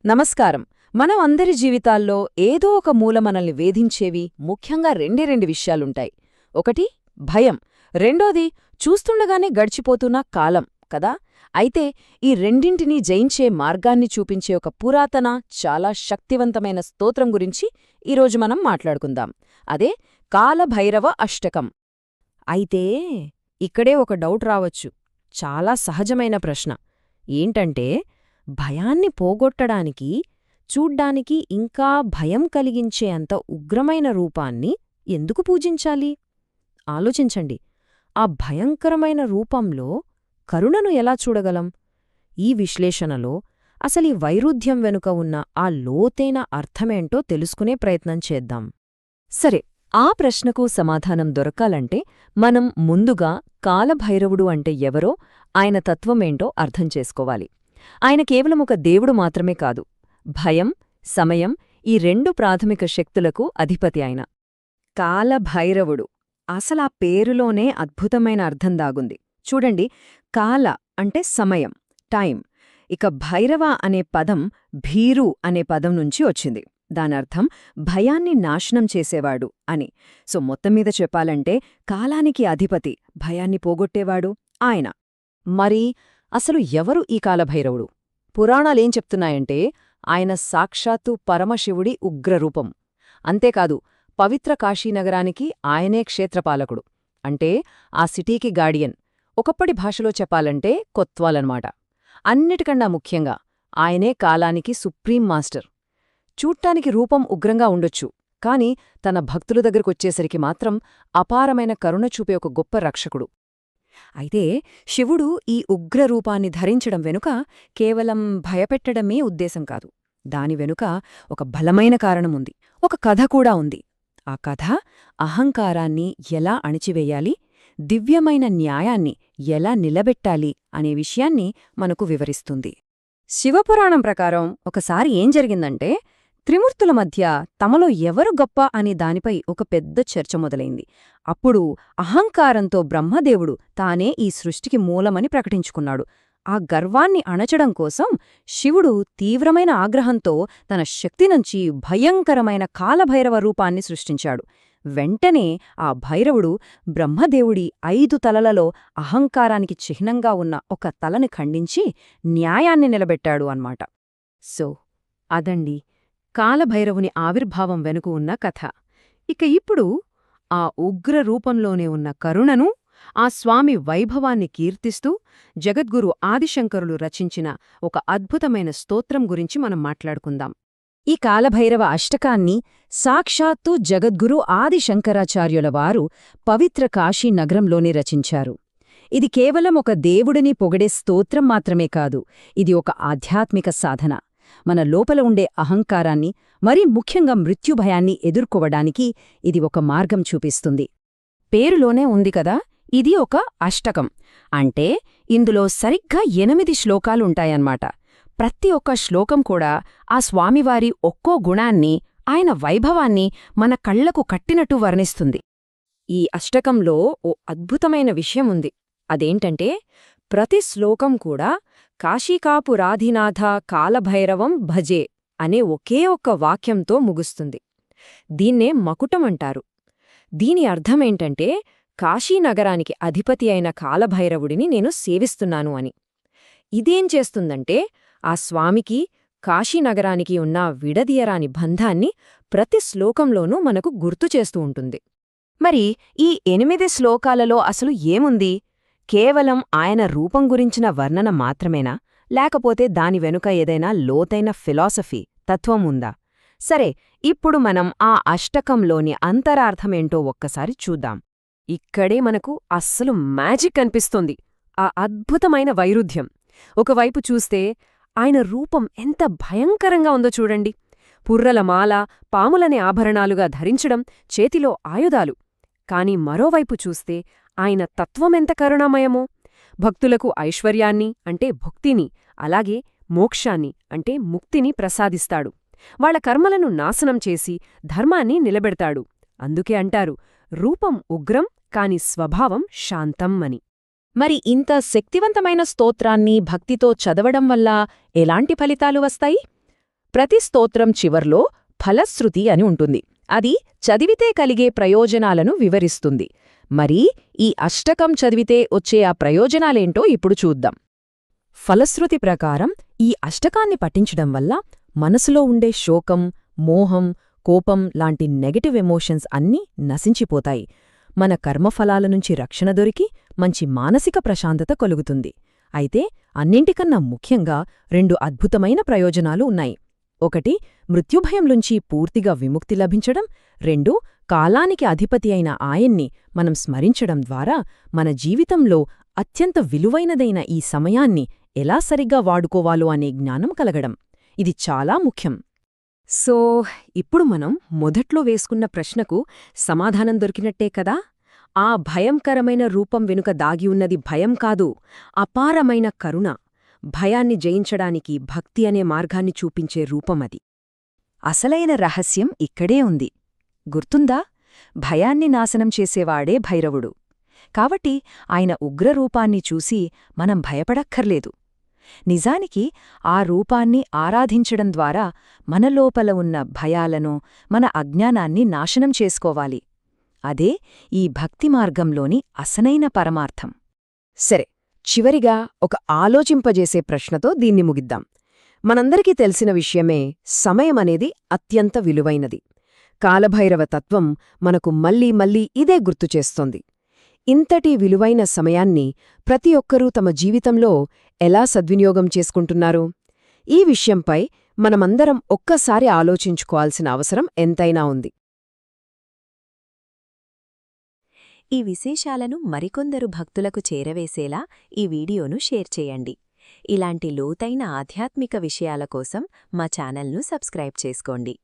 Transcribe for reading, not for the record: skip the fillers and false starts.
నమస్కారం. మనం అందరి జీవితాల్లో ఏదో ఒక మూల మనల్ని వేధించేవి ముఖ్యంగా రెండు విషయాలుంటాయి. ఒకటి భయం, రెండోది చూస్తుండగానే గడిచిపోతున్న కాలం కదా. అయితే ఈ రెండింటినీ జయించే మార్గాన్ని చూపించే ఒక పురాతన, చాలా శక్తివంతమైన స్తోత్రం గురించి ఈరోజు మనం మాట్లాడుకుందాం. అదే కాలభైరవ అష్టకం. అయితే ఇక్కడే ఒక డౌట్ రావచ్చు. చాలా సహజమైన ప్రశ్న. ఏంటంటే, భయాన్ని పోగొట్టడానికి, చూడ్డానికి ఇంకా భయం కలిగించే అంత ఉగ్రమైన రూపాన్ని ఎందుకు పూజించాలి? ఆలోచించండి. ఆ భయంకరమైన రూపంలో కరుణను ఎలా చూడగలం? ఈ విశ్లేషణలో అసలీ వైరుధ్యం వెనుక ఉన్న ఆ లోతైన అర్థమేంటో తెలుసుకునే ప్రయత్నం చేద్దాం. సరే, ఆ ప్రశ్నకు సమాధానం దొరకాలంటే మనం ముందుగా కాలభైరవుడు అంటే ఎవరో, ఆయన తత్వమేంటో అర్థం చేసుకోవాలి. ఆయన కేవలం ఒక దేవుడు మాత్రమే కాదు, భయం, సమయం ఈ రెండు ప్రాథమిక శక్తులకు అధిపతి ఆయన. కాలభైరవుడు అసలా పేరులోనే అద్భుతమైన అర్థం దాగుంది. చూడండి, కాల అంటే సమయం, టైం. ఇక భైరవ అనే పదం భీరు అనే పదం నుంచి వచ్చింది. దానర్థం భయాన్ని నాశనం చేసేవాడు అని. సో మొత్తంమీద చెప్పాలంటే కాలానికి అధిపతి, భయాన్ని పోగొట్టేవాడు ఆయన. మరి అసలు ఎవరు ఈ కాలభైరవుడు? పురాణాలేం చెప్తున్నాయంటే ఆయన సాక్షాత్తు పరమశివుడి ఉగ్రరూపం. అంతేకాదు, పవిత్ర కాశీనగరానికి ఆయనే క్షేత్రపాలకుడు. అంటే ఆ సిటీకి గార్డియన్. ఒకప్పటి భాషలో చెప్పాలంటే కొత్వాలన్నమాట. అన్నిటికన్నా ముఖ్యంగా ఆయనే కాలానికి సుప్రీం మాస్టర్. చూడ్డానికి రూపం ఉగ్రంగా ఉండొచ్చు, కాని తన భక్తుల దగ్గరకొచ్చేసరికి మాత్రం అపారమైన కరుణ చూపే ఒక గొప్ప రక్షకుడు. అయితే శివుడు ఈ ఉగ్రరూపాన్ని ధరించడం వెనుక కేవలం భయపెట్టడమే ఉద్దేశం కాదు. దాని వెనుక ఒక బలమైన కారణముంది, ఒక కథ కూడా ఉంది. ఆ కథ అహంకారాన్ని ఎలా అణిచివేయాలి, దివ్యమైన న్యాయాన్ని ఎలా నిలబెట్టాలి అనే విషయాన్ని మనకు వివరిస్తుంది. శివపురాణం ప్రకారం ఒకసారి ఏం జరిగిందంటే, త్రిమూర్తుల మధ్య తమలో ఎవరు గొప్ప అనే దానిపై ఒక పెద్ద చర్చ మొదలైంది. అప్పుడు అహంకారంతో బ్రహ్మదేవుడు తానే ఈ సృష్టికి మూలమని ప్రకటించుకున్నాడు. ఆ గర్వాన్ని అణచడం కోసం శివుడు తీవ్రమైన ఆగ్రహంతో తన శక్తినుంచి భయంకరమైన కాలభైరవ రూపాన్ని సృష్టించాడు. వెంటనే ఆ భైరవుడు బ్రహ్మదేవుడి 5 తలలలో అహంకారానికి చిహ్నంగా ఉన్న ఒక తలని ఖండించి న్యాయాన్ని నిలబెట్టాడు అన్నమాట. సో అదండి కాలభైరవుని ఆవిర్భావం వెనుక ఉన్న కథ. ఇక ఇప్పుడు ఆ ఉగ్ర రూపంలోనే ఉన్న కరుణను, ఆ స్వామి వైభవాన్ని కీర్తిస్తూ జగద్గురు ఆదిశంకరులు రచించిన ఒక అద్భుతమైన స్తోత్రం గురించి మనం మాట్లాడుకుందాం. ఈ కాలభైరవ అష్టకాన్ని సాక్షాత్తు జగద్గురు ఆదిశంకరాచార్యుల వారు పవిత్ర కాశీ నగరంలోనే రచించారు. ఇది కేవలం ఒక దేవుడిని పొగిడే స్తోత్రం మాత్రమే కాదు, ఇది ఒక ఆధ్యాత్మిక సాధన. మన లోపల ఉండే అహంకారాన్ని, మరీ ముఖ్యంగా మృత్యుభయాన్ని ఎదుర్కోవడానికి ఇది ఒక మార్గం చూపిస్తుంది. పేరులోనే ఉంది కదా, ఇది ఒక అష్టకం. అంటే ఇందులో సరిగ్గా 8 శ్లోకాలుంటాయన్నమాట. ప్రతి ఒక్క శ్లోకం కూడా ఆ స్వామివారి ఒక్కో గుణాన్ని, ఆయన వైభవాన్ని మన కళ్లకు కట్టినట్టు వర్ణిస్తుంది. ఈ అష్టకంలో ఓ అద్భుతమైన విషయముంది. అదేంటంటే, ప్రతి శ్లోకం కూడా కాశీకాపురాధినాథ కాలభైరవం భజే అనే ఒకే ఒక్క వాక్యంతో ముగుస్తుంది. దీన్నే మకుటమంటారు. దీని అర్థమేంటంటే, కాశీనగరానికి అధిపతి అయిన కాలభైరవుడిని నేను సేవిస్తున్నాను అని. ఇదేం చేస్తుందంటే, ఆ స్వామికి, కాశీనగరానికి ఉన్న విడదీయరాని బంధాన్ని ప్రతి శ్లోకంలోనూ మనకు గుర్తుచేస్తూ ఉంటుంది. మరి ఈ 8 శ్లోకాలలో అసలు ఏముంది? కేవలం ఆయన రూపం గురించిన వర్ణన మాత్రమేనా, లేకపోతే దాని వెనుక ఏదైనా లోతైన ఫిలాసఫీ, తత్వం ఉందా? సరే, ఇప్పుడు మనం ఆ అష్టకంలోని అంతరార్థమేంటో ఒక్కసారి చూద్దాం. ఇక్కడే మనకు అస్సలు మ్యాజిక్ అనిపిస్తుంది. ఆ అద్భుతమైన వైరుధ్యం. ఒకవైపు చూస్తే ఆయన రూపం ఎంత భయంకరంగా ఉందో చూడండి. పుర్రల మాల, పాములనే ఆభరణాలుగా ధరించడం, చేతిలో ఆయుధాలు. కాని మరోవైపు చూస్తే ఆయన తత్వమెంత కరుణామయమో. భక్తులకు ఐశ్వర్యాన్ని అంటే భుక్తిని, అలాగే మోక్షాన్ని అంటే ముక్తిని ప్రసాదిస్తాడు. వాళ్ల కర్మలను నాశనం చేసి ధర్మాన్ని నిలబెడతాడు. అందుకే అంటారు, రూపం ఉగ్రం కాని స్వభావం శాంతం అని. మరి ఇంత శక్తివంతమైన స్తోత్రాన్ని భక్తితో చదవడం వల్ల ఎలాంటి ఫలితాలు వస్తాయి? ప్రతి స్తోత్రం చివర్లో ఫలశ్రుతి అని ఉంటుంది. అది చదివితే కలిగే ప్రయోజనాలను వివరిస్తుంది. మరి ఈ అష్టకం చదివితే వచ్చే ఆ ప్రయోజనాలేంటో ఇప్పుడు చూద్దాం. ఫలశ్రుతి ప్రకారం ఈ అష్టకాన్ని పఠించడం వల్ల మనసులో ఉండే శోకం, మోహం, కోపం లాంటి నెగటివ్ ఎమోషన్స్ అన్నీ నశించిపోతాయి. మన కర్మఫలాల నుంచి రక్షణ దొరికి మంచి మానసిక ప్రశాంతత కలుగుతుంది. అయితే అన్నింటికన్నా ముఖ్యంగా 2 అద్భుతమైన ప్రయోజనాలు ఉన్నాయి. 1 మృత్యుభయం నుంచి పూర్తిగా విముక్తి లభించడం. 2 కాలానికి అధిపతి అయిన ఆయన్ని మనం స్మరించడం ద్వారా మన జీవితంలో అత్యంత విలువైనదైన ఈ సమయాన్ని ఎలా సరిగ్గా వాడుకోవాలో అనే జ్ఞానం కలగడం. ఇది చాలా ముఖ్యం. సో ఇప్పుడు మనం మొదట్లో వేసుకున్న ప్రశ్నకు సమాధానం దొరికినట్టే కదా? ఆ భయంకరమైన రూపం వెనుక దాగి ఉన్నది భయం కాదు, అపారమైన కరుణ. భయాన్ని జయించడానికి భక్తి అనే మార్గాన్ని చూపించే రూపమది. అసలైన రహస్యం ఇక్కడే ఉంది. గుర్తుందా? భయాన్ని నాశనం చేసేవాడే భైరవుడు. కాబట్టి ఆయన ఉగ్రరూపాన్ని చూసి మనం భయపడక్కర్లేదు. నిజానికి ఆ రూపాన్ని ఆరాధించడం ద్వారా మన లోపల ఉన్న భయాలను, మన అజ్ఞానాన్ని నాశనం చేసుకోవాలి. అదే ఈ భక్తి మార్గంలోని అసలైన పరమార్థం. సరే, చివరిగా ఒక ఆలోచింపజేసే ప్రశ్నతో దీన్ని ముగిద్దాం. మనందరికీ తెలిసిన విషయమే, సమయమనేది అత్యంత విలువైనది. కాలభైరవ తత్వం మనకు మళ్లీ మళ్లీ ఇదే గుర్తుచేస్తోంది. ఇంతటి విలువైన సమయాన్ని ప్రతి ఒక్కరూ తమ జీవితంలో ఎలా సద్వినియోగం చేసుకుంటున్నారు? ఈ విషయంపై మనమందరం ఒక్కసారి ఆలోచించుకోవాల్సిన అవసరం ఎంతైనా ఉంది. ఈ విశేషాలను మరికొందరు భక్తులకు చేరవేసేలా ఈ వీడియోను షేర్ చేయండి. ఇలాంటి లోతైన ఆధ్యాత్మిక విషయాల కోసం మా ఛానల్ను సబ్స్క్రైబ్ చేసుకోండి.